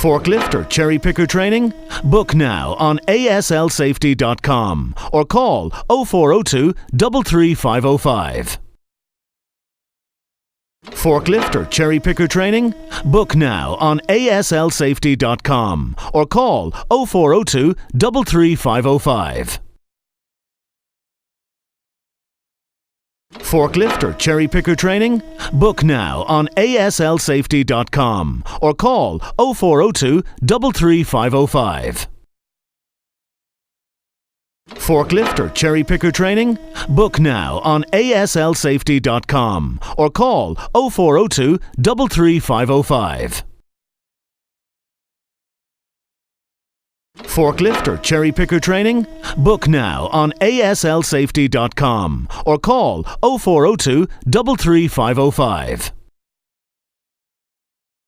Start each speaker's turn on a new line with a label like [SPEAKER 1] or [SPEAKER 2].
[SPEAKER 1] Forklift or cherry picker training? Book now on aslsafety.com or call 0402 33505. Forklift or cherry picker training? Book now on aslsafety.com or call 0402 33505. Forklift or cherry picker training? Book now on aslsafety.com or call 0402 33505. Forklift or cherry picker training? Book now on aslsafety.com or call 0402 33505. Forklift or cherry picker training? Book now on aslsafety.com or call 0402 33505.